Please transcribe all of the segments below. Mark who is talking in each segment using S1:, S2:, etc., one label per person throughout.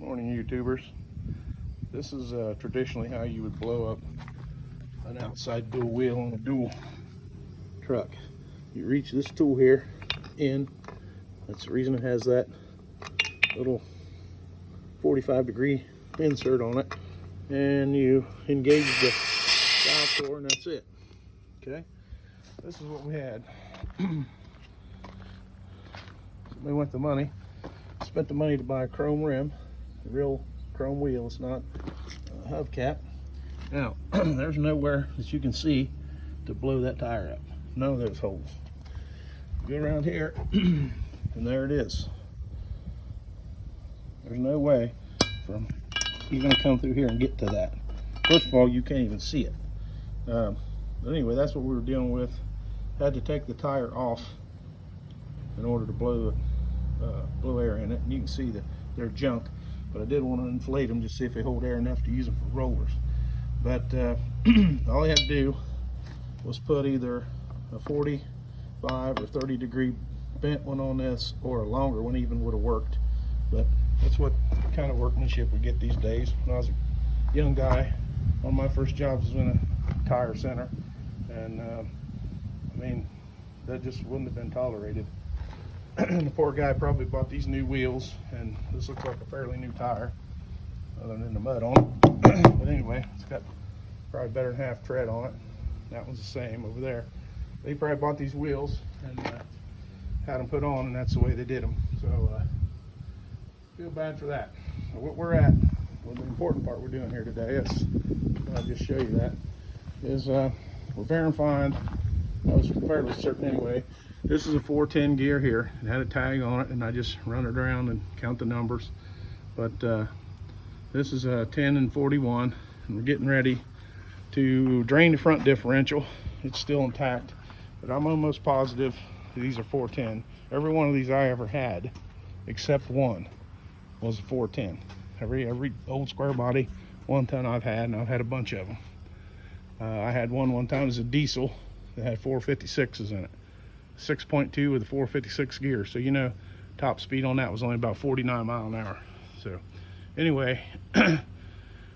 S1: Morning, YouTubers. This is traditionally how you would blow up an outside dual wheel on a dual truck. You reach this tool here in. That's the reason it has that little 45-degree insert on it, and you engage the valve door, and that's it. Okay, this is what we had. We went the money, spent the money to buy a chrome rim, a real chrome wheel. It's not a hubcap. Now, there's nowhere that you can see to blow that tire up. None of those holes. Go around here, and there it is. There's no way from you're going to come through here and get to that. First of all, you can't even see it. But anyway, that's what we were dealing with. Had to take the tire off in order to blow air in it. And you can see that they're junk, but I did want to inflate them just see if they hold air enough to use them for rollers. But all I had to do was put either a 45 or 30 degree bent one on this, or a longer one even would have worked. But that's what kind of workmanship we get these days. When I was a young guy, one of my first jobs was in a tire center, and I mean, that just wouldn't have been tolerated. The poor guy probably bought these new wheels, and this looks like a fairly new tire, other than the mud on it. But anyway, it's got probably better than half tread on it. That one's the same over there. They probably bought these wheels and had them put on, and that's the way they did them. So feel bad for that. So what we're at, well, the important part we're doing here today is, I'll just show you that, is we're verifying. I was fairly certain anyway. This is a 410 gear here. It had a tag on it, and I just run it around and count the numbers. But this is a 10 and 41, and we're getting ready to drain the front differential. It's still intact, but I'm almost positive these are 410. Every one of these I ever had, except one, was a 410. Every old square body 1-ton I've had, and I've had a bunch of them. I had one time as a diesel that had 456s in it. 6.2 with a 456 gear, so you know top speed on that was only about 49 miles an hour. So anyway,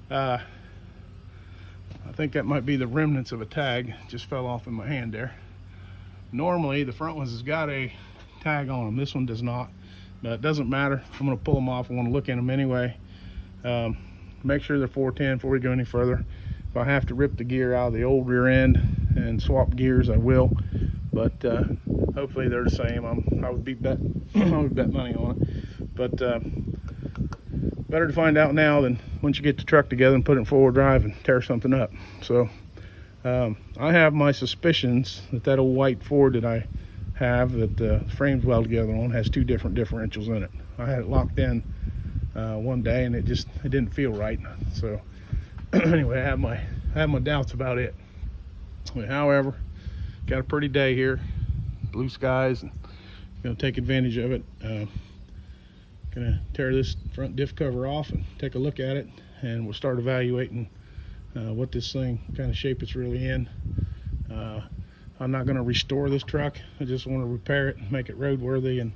S1: I think that might be the remnants of a tag. Just fell off in my hand there. Normally the front ones has got a tag on them. This one does not, but it doesn't matter. I'm going to pull them off. I want to look at them anyway. Make sure they're 410 before we go any further. If I have to rip the gear out of the old rear end and swap gears, I will. But hopefully they're the same. I would bet money on it. But better to find out now than once you get the truck together and put it in four-wheel drive and tear something up. So I have my suspicions that old white Ford that I have, that the frames weld together on, has two different differentials in it. I had it locked in one day, and it didn't feel right. So anyway, I have my doubts about it. However, got a pretty day here, blue skies, and gonna take advantage of it. Gonna tear this front diff cover off and take a look at it, and we'll start evaluating what this thing kind of shape it's really in. I'm not gonna restore this truck. I just want to repair it and make it roadworthy and,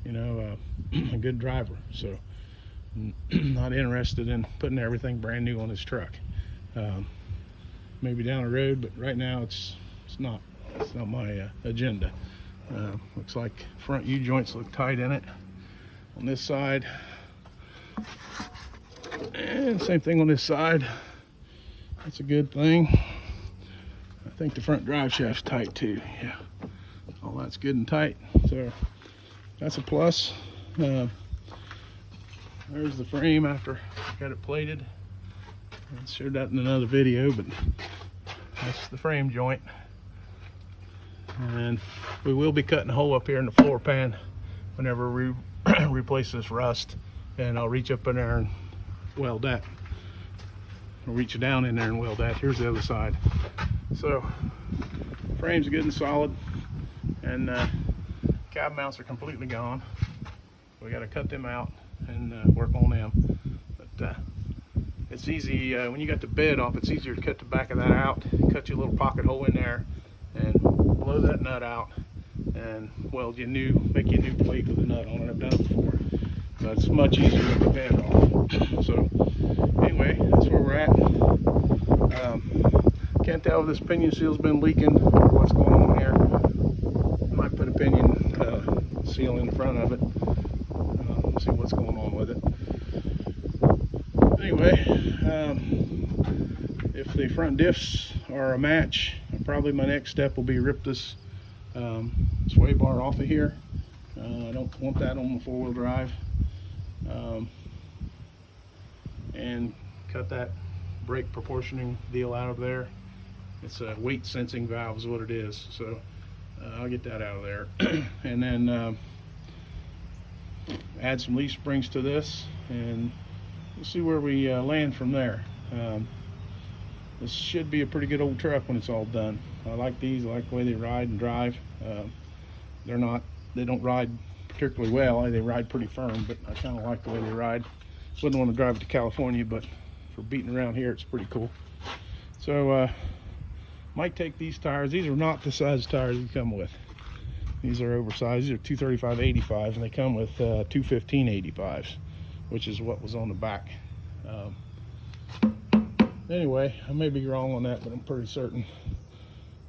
S1: you know, a good driver. So not interested in putting everything brand new on this truck. Maybe down the road, but right now it's not my agenda. Looks like front U-joints look tight in it on this side, and same thing on this side. That's a good thing. I think the front drive shaft's tight too. Yeah, all that's good and tight, so that's a plus. There's the frame after I got it plated. I showed that in another video, but that's the frame joint. And we will be cutting a hole up here in the floor pan whenever we replace this rust, and I'll reach up in there and weld that. I'll reach down in there and weld that. Here's the other side. So frame's good and solid, and cab mounts are completely gone. We got to cut them out and work on them. But it's easy when you got the bed off. It's easier to cut the back of that out, cut you a little pocket hole in there, and blow that nut out, and weld you make you a new plate with a nut on it. I've done it before, but it's much easier with the bed off. So anyway, that's where we're at. Can't tell if this pinion seal's been leaking or what's going on here. Might put a pinion seal in the front of it. See what's going on with it. Anyway, if the front diffs are a match, probably my next step will be rip this sway bar off of here. I don't want that on the four-wheel drive. And cut that brake proportioning deal out of there. It's a weight sensing valve is what it is. So I'll get that out of there. And then add some leaf springs to this, and we'll see where we land from there. This should be a pretty good old truck when it's all done. I like these. I like the way they ride and drive. They don't ride particularly well. They ride pretty firm, but I kind of like the way they ride. Wouldn't want to drive it to California, but for beating around here, it's pretty cool. So might take these tires. These are not the size tires you come with. These are oversized. These are 235/85s, and they come with 215/85s, which is what was on the back. Anyway, I may be wrong on that, but I'm pretty certain.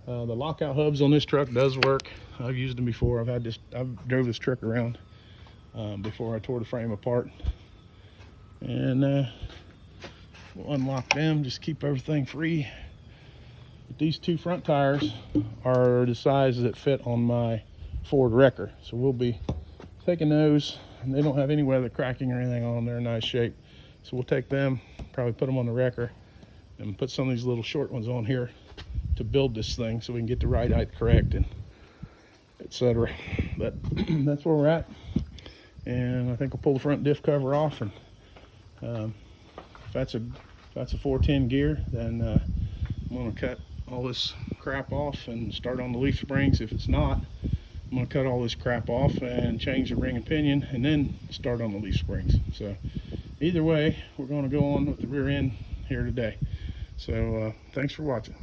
S1: The lockout hubs on this truck does work. I've used them before. I've drove this truck around before I tore the frame apart. And we'll unlock them, just keep everything free. But these two front tires are the size that fit on my Ford Wrecker, so we'll be taking those, and they don't have any weather cracking or anything on them. They're in nice shape, so we'll take them, probably put them on the Wrecker, and put some of these little short ones on here to build this thing so we can get the ride height correct and etc. But that's where we're at, and I think we'll pull the front diff cover off, and if that's a 410 gear, then I'm going to cut all this crap off and start on the leaf springs. If it's not, I'm going to cut all this crap off and change the ring and pinion, and then start on the leaf springs. So either way, we're going to go on with the rear end here today. So thanks for watching.